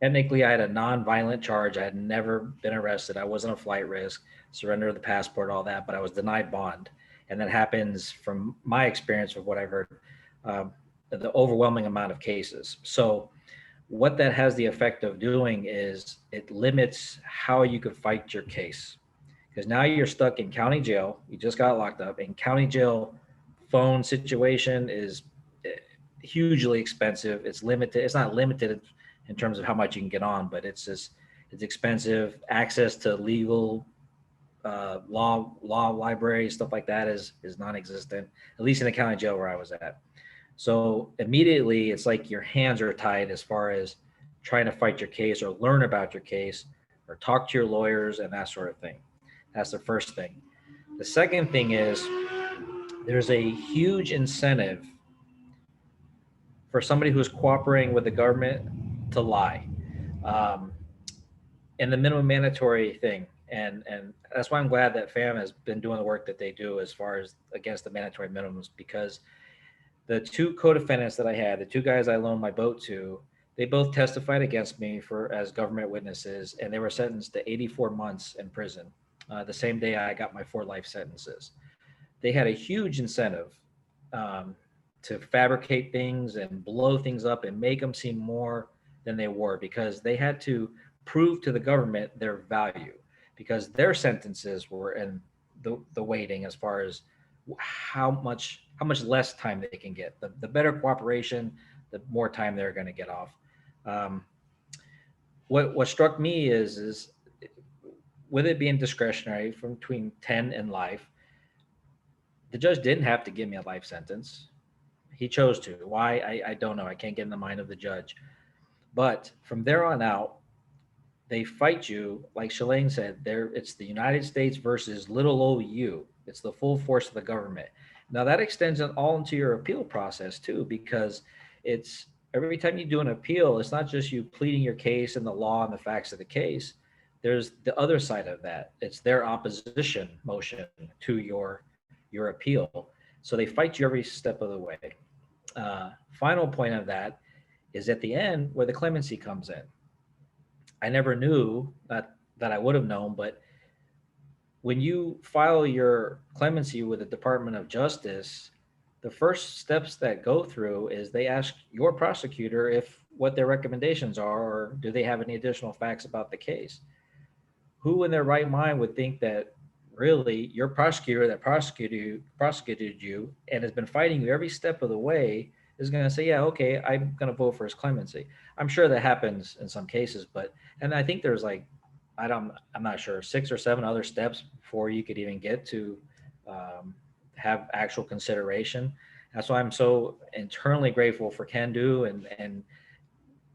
Technically, I had a non-violent charge. I had never been arrested. I wasn't a flight risk, surrender of the passport, all that, but I was denied bond. And that happens, from my experience of what I've heard, the overwhelming amount of cases. So what that has the effect of doing is it limits how you could fight your case. Because now you're stuck in county jail. You just got locked up. And county jail phone situation is hugely expensive. It's limited. It's not limited in terms of how much you can get on, but it's expensive. Access to legal law library, stuff like that is non-existent, at least in the county jail where I was at. So immediately it's like your hands are tied as far as trying to fight your case or learn about your case or talk to your lawyers and that sort of thing. That's the first thing. The second thing is there's a huge incentive for somebody who's cooperating with the government to lie. Um, and the minimum mandatory thing. And that's why I'm glad that FAM has been doing the work that they do as far as against the mandatory minimums, because the two co-defendants that I had, the two guys I loaned my boat to, they both testified against me as government witnesses, and they were sentenced to 84 months in prison. The same day I got my 4 life sentences. They had a huge incentive to fabricate things and blow things up and make them seem more than they were, because they had to prove to the government their value, because their sentences were in the weighting as far as how much less time they can get. The better cooperation, the more time they're going to get off. What struck me is with it being discretionary from between 10 and life, the judge didn't have to give me a life sentence. He chose to. Why? I don't know. I can't get in the mind of the judge. But from there on out, they fight you, like Shalane said, it's the United States versus little old you. It's the full force of the government. Now that extends all into your appeal process too, because it's every time you do an appeal, it's not just you pleading your case and the law and the facts of the case. There's the other side of that. It's their opposition motion to your appeal. So they fight you every step of the way. Final point of that is at the end where the clemency comes in. I never knew that I would have known, but when you file your clemency with the Department of Justice, the first steps that go through is they ask your prosecutor if what their recommendations are, or do they have any additional facts about the case. Who in their right mind would think that really your prosecutor that prosecuted you and has been fighting you every step of the way is going to say, yeah, okay, I'm going to vote for his clemency. I'm sure that happens in some cases, and I think there's like, I'm not sure, 6 or 7 other steps before you could even get to have actual consideration. That's why I'm so internally grateful for Can Do and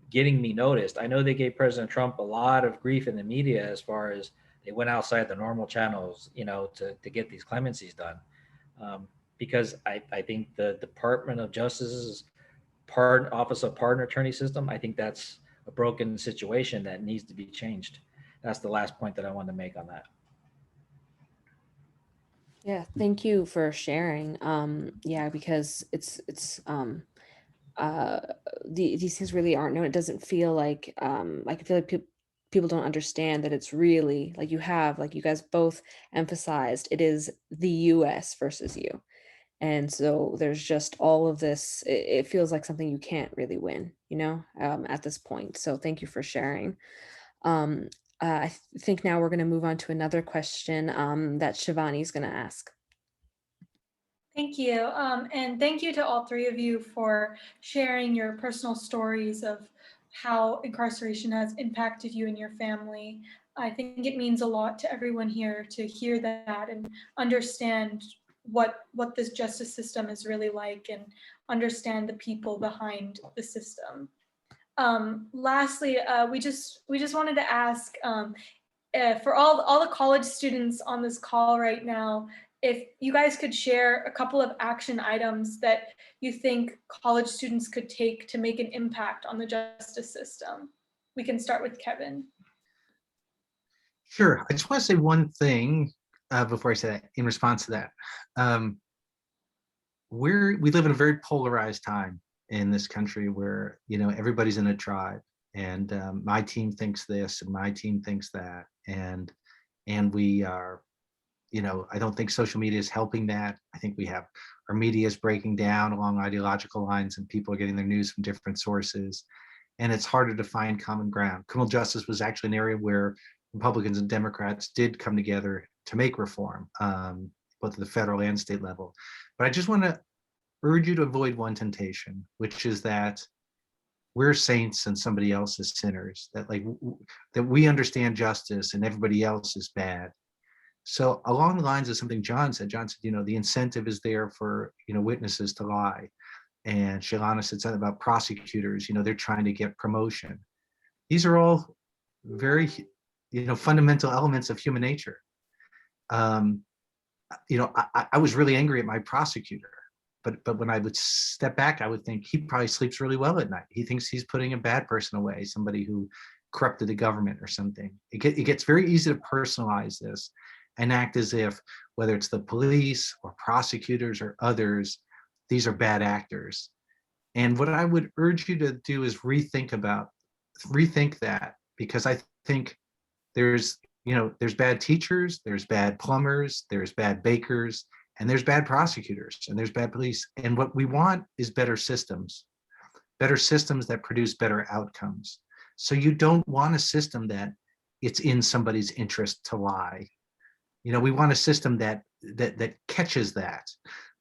getting me noticed. I know they gave President Trump a lot of grief in the media as far as they went outside the normal channels, to get these clemencies done. Because I think the Department of Justice's Office of Pardon Attorney system, I think that's a broken situation that needs to be changed. That's the last point that I wanted to make on that. Yeah, thank you for sharing. Yeah, because these things really aren't known. It doesn't feel like I feel like people don't understand that it's really like you guys both emphasized, it is the US versus you. And so there's just all of this, it feels like something you can't really win, at this point. So thank you for sharing. I think now we're going to move on to another question that Shivani is going to ask. Thank you. And thank you to all 3 of you for sharing your personal stories of how incarceration has impacted you and your family. I think it means a lot to everyone here to hear that and understand what this justice system is really like and understand the people behind the system. Lastly, we just wanted to ask for all the college students on this call right now, if you guys could share a couple of action items that you think college students could take to make an impact on the justice system. We can start with Kevin. Sure. I just want to say one thing before I say that, in response to that. We live in a very polarized time in this country where, everybody's in a tribe, and my team thinks this and my team thinks that. And we are, I don't think social media is helping that. I think we have our media is breaking down along ideological lines, and people are getting their news from different sources. And it's harder to find common ground. Criminal justice was actually an area where Republicans and Democrats did come together to make reform, both at the federal and state level. But I just want to urge you to avoid one temptation, which is that we're saints and somebody else is sinners, that we understand justice and everybody else is bad. So along the lines of something John said, the incentive is there for, witnesses to lie. And Chalana said something about prosecutors, they're trying to get promotion. These are all very, fundamental elements of human nature. I was really angry at my prosecutor, but when I would step back, I would think he probably sleeps really well at night. He thinks he's putting a bad person away, somebody who corrupted the government or something. It gets very easy to personalize this and act as if, whether it's the police or prosecutors or others, these are bad actors. And what I would urge you to do is rethink that, because I think there's bad teachers, there's bad plumbers, there's bad bakers, and there's bad prosecutors, and there's bad police. And what we want is better systems that produce better outcomes. So you don't want a system that it's in somebody's interest to lie. We want a system that catches that.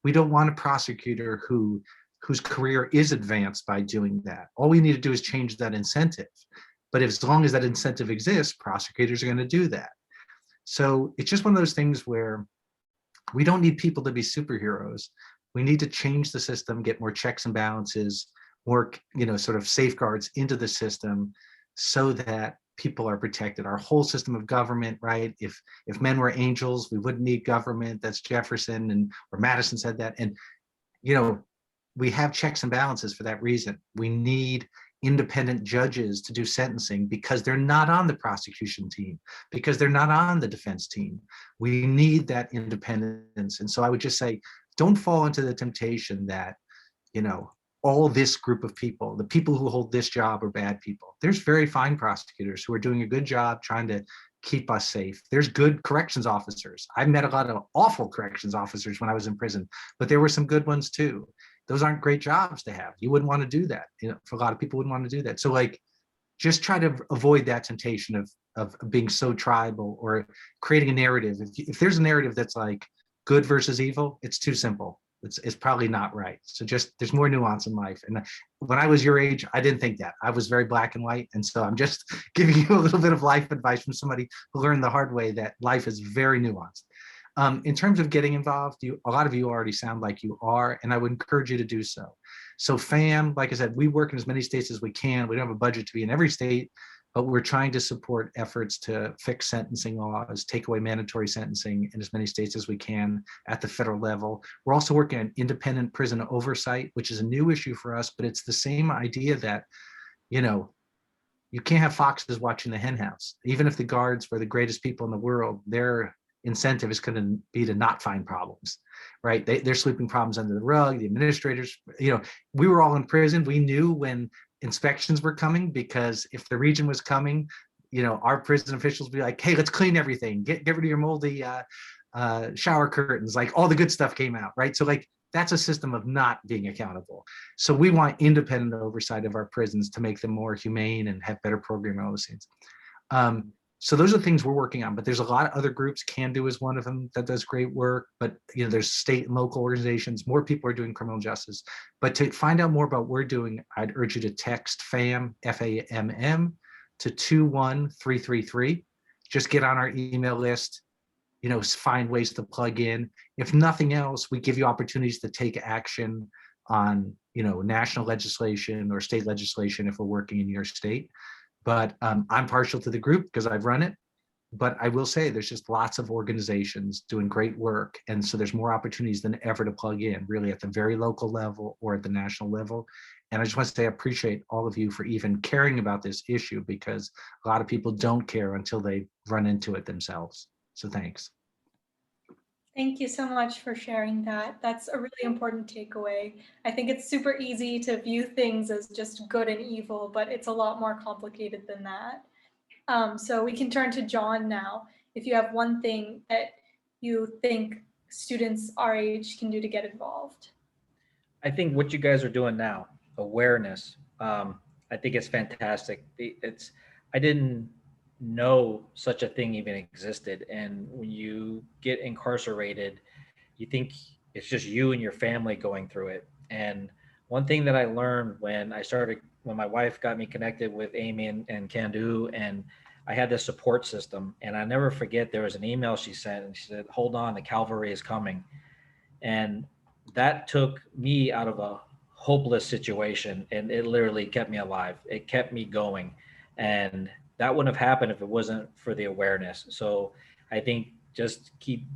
We don't want a prosecutor whose career is advanced by doing that. All we need to do is change that incentive. But as long as that incentive exists, prosecutors are going to do that. So it's just one of those things where we don't need people to be superheroes. We need to change the system, get more checks and balances, more, sort of safeguards into the system so that people are protected. Our whole system of government, right? If men were angels, we wouldn't need government. That's Jefferson or Madison said that. And, we have checks and balances for that reason. We need independent judges to do sentencing because they're not on the prosecution team, because they're not on the defense team. We need that independence. And so I would just say, don't fall into the temptation that, all this group of people, the people who hold this job are bad people. There's very fine prosecutors who are doing a good job trying to keep us safe. There's good corrections officers. I've met a lot of awful corrections officers when I was in prison, but there were some good ones too. Those aren't great jobs to have. You wouldn't want to do that. For a lot of people wouldn't want to do that. So just try to avoid that temptation of being so tribal or creating a narrative. If there's a narrative that's like good versus evil, it's too simple. It's probably not right. So there's more nuance in life. And when I was your age, I didn't think that. I was very black and white. And so I'm just giving you a little bit of life advice from somebody who learned the hard way that life is very nuanced. In terms of getting involved, a lot of you already sound like you are, and I would encourage you to do so. So FAM, like I said, we work in as many states as we can. We don't have a budget to be in every state, but we're trying to support efforts to fix sentencing laws, take away mandatory sentencing in as many states as we can at the federal level. We're also working on independent prison oversight, which is a new issue for us, but it's the same idea that, you can't have foxes watching the hen house. Even if the guards were the greatest people in the world, their incentive is going to be to not find problems, right? They're sweeping problems under the rug. The administrators, we were all in prison. We knew when inspections were coming, because if the region was coming, our prison officials would be like, hey, let's clean everything. Get rid of your moldy shower curtains. Like all the good stuff came out, right? So that's a system of not being accountable. So we want independent oversight of our prisons to make them more humane and have better programming, all those things. So those are the things we're working on, but there's a lot of other groups. CANDO is one of them that does great work, but there's state and local organizations. More people are doing criminal justice. But to find out more about what we're doing, I'd urge you to text FAM, FAMM, to 21333. Just get on our email list, find ways to plug in. If nothing else, we give you opportunities to take action on, national legislation or state legislation if we're working in your state. But I'm partial to the group because I've run it. But I will say there's just lots of organizations doing great work. And so there's more opportunities than ever to plug in, really at the very local level or at the national level. And I just want to say I appreciate all of you for even caring about this issue, because a lot of people don't care until they run into it themselves. So thanks. Thank you so much for sharing that. That's a really important takeaway. I think it's super easy to view things as just good and evil, but it's a lot more complicated than that. So we can turn to John now. If you have one thing that you think students our age can do to get involved. I think what you guys are doing now, awareness, I think it's fantastic. I didn't know such a thing even existed. And when you get incarcerated, you think it's just you and your family going through it. And one thing that I learned when my wife got me connected with Amy and CANDO, and I had this support system. And I never forget, there was an email she sent and she said, hold on, the cavalry is coming. And that took me out of a hopeless situation, and it literally kept me alive. It kept me going. And that wouldn't have happened if it wasn't for the awareness. So I think just keep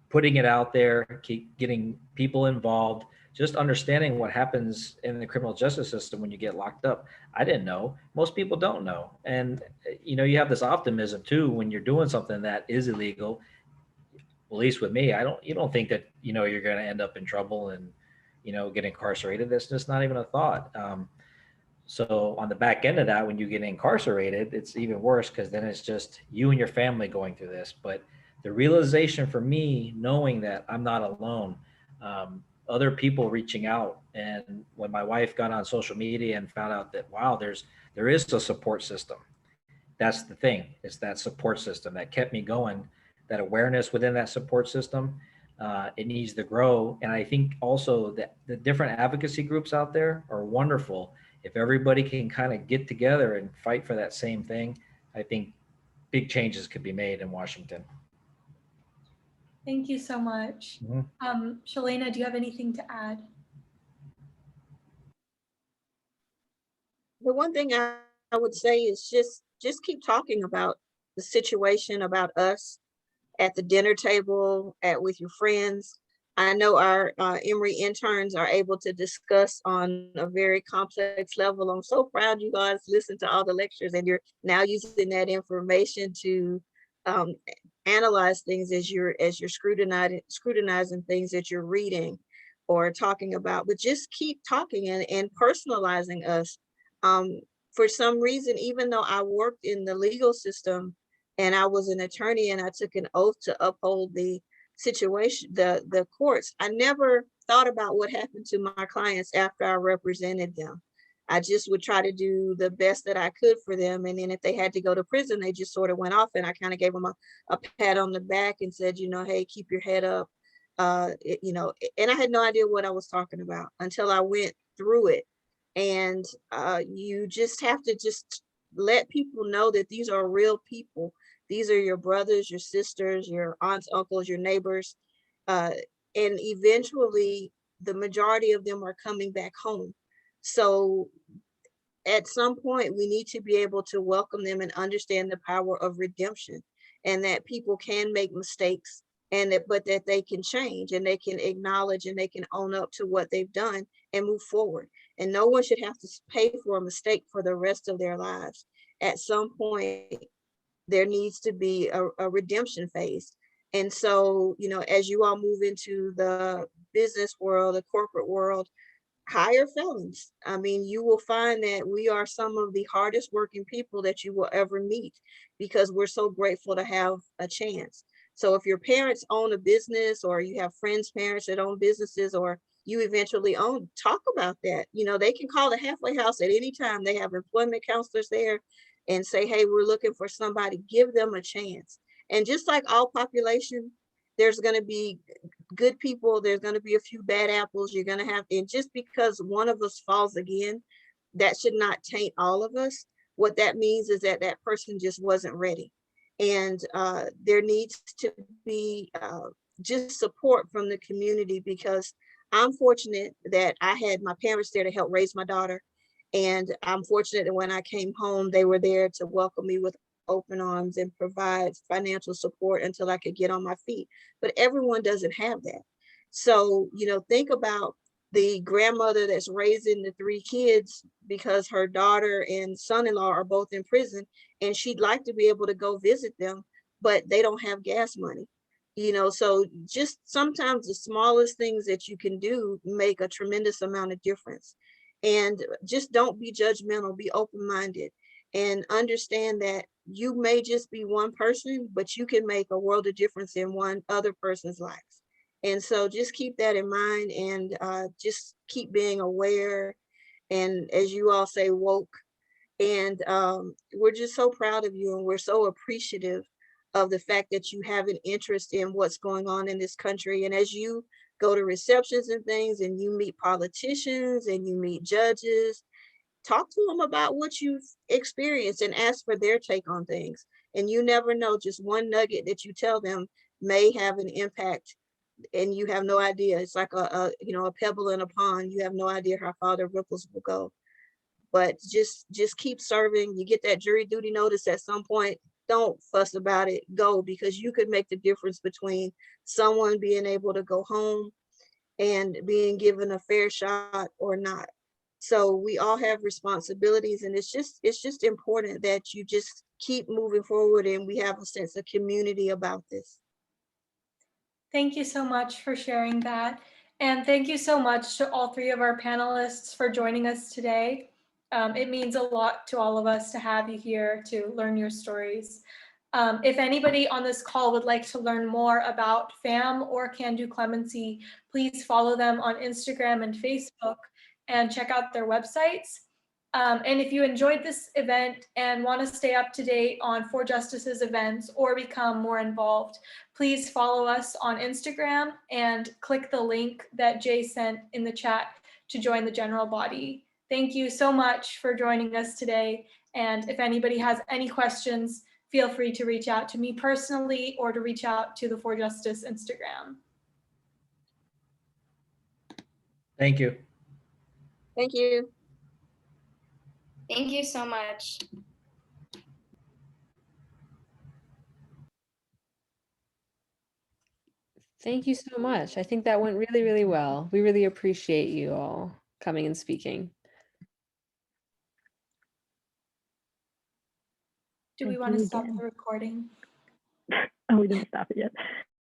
putting it out there, keep getting people involved, just understanding what happens in the criminal justice system when you get locked up. I didn't know. Most people don't know. And you have this optimism too when you're doing something that is illegal. At least with me, you don't think that you're going to end up in trouble and get incarcerated. That's just not even a thought. So on the back end of that, when you get incarcerated, it's even worse because then it's just you and your family going through this. But the realization for me, knowing that I'm not alone, other people reaching out, and when my wife got on social media and found out that wow, there is a support system. That's the thing. It's that support system that kept me going. That awareness within that support system, it needs to grow. And I think also that the different advocacy groups out there are wonderful. If everybody can kind of get together and fight for that same thing, I think big changes could be made in Washington. Thank you so much. Chalana, do you have anything to add? The one thing I would say is just keep talking about the situation, about us at the dinner table, with your friends. I know our Emory interns are able to discuss on a very complex level. I'm so proud you guys listen to all the lectures and you're now using that information to analyze things as you're scrutinizing things that you're reading or talking about. But just keep talking and personalizing us. For some reason, even though I worked in the legal system and I was an attorney and I took an oath to uphold the situation, the courts, I never thought about what happened to my clients after I represented them. I just would try to do the best that I could for them. And then if they had to go to prison, they just sort of went off, and I kind of gave them a pat on the back and said, hey, keep your head up. And I had no idea what I was talking about until I went through it. And you just have to just let people know that these are real people. These are your brothers, your sisters, your aunts, uncles, your neighbors. And eventually, the majority of them are coming back home. So at some point, we need to be able to welcome them and understand the power of redemption, and that people can make mistakes, but that they can change and they can acknowledge and they can own up to what they've done and move forward. And no one should have to pay for a mistake for the rest of their lives. At some point, there needs to be a redemption phase. And so, as you all move into the business world, the corporate world, hire felons. I mean, you will find that we are some of the hardest working people that you will ever meet because we're so grateful to have a chance. So if your parents own a business, or you have friends' parents that own businesses, or you eventually own, talk about that. They can call the halfway house at any time. They have employment counselors there and say, hey, we're looking for somebody. Give them a chance. And just like all population, there's going to be good people, there's going to be a few bad apples. You're going to have, and just because one of us falls again, that should not taint all of us. What that means is that that person just wasn't ready. And there needs to be just support from the community, because I'm fortunate that I had my parents there to help raise my daughter. And I'm fortunate that when I came home, they were there to welcome me with open arms and provide financial support until I could get on my feet. But everyone doesn't have that. So, think about the grandmother that's raising the 3 kids because her daughter and son-in-law are both in prison, and she'd like to be able to go visit them, but they don't have gas money. So just sometimes the smallest things that you can do make a tremendous amount of difference. And just don't be judgmental, be open-minded, and understand that you may just be one person, but you can make a world of difference in one other person's life. And so just keep that in mind, and just keep being aware. And as you all say, woke. And we're just so proud of you, and we're so appreciative of the fact that you have an interest in what's going on in this country. And as you go to receptions and things, and you meet politicians and you meet judges, talk to them about what you've experienced and ask for their take on things. And you never know, just one nugget that you tell them may have an impact, and you have no idea. It's like a pebble in a pond. You have no idea how far the ripples will go. But just keep serving. You get that jury duty notice at some point. Don't fuss about it. Go, because you could make the difference between someone being able to go home and being given a fair shot or not. So we all have responsibilities, and it's just important that you just keep moving forward, and we have a sense of community about this. Thank you so much for sharing that. And thank you so much to all three of our panelists for joining us today. It means a lot to all of us to have you here to learn your stories. If anybody on this call would like to learn more about FAM or Can Do Clemency, please follow them on Instagram and Facebook and check out their websites. And if you enjoyed this event and want to stay up to date on For Justice's events or become more involved, please follow us on Instagram and click the link that Jay sent in the chat to join the general body. Thank you so much for joining us today. And if anybody has any questions, feel free to reach out to me personally or to reach out to the For Justice Instagram. Thank you. Thank you. Thank you so much. Thank you so much. I think that went really, really well. We really appreciate you all coming and speaking. Do we Thank want to you stop again. the recording? Oh, we didn't stop it yet.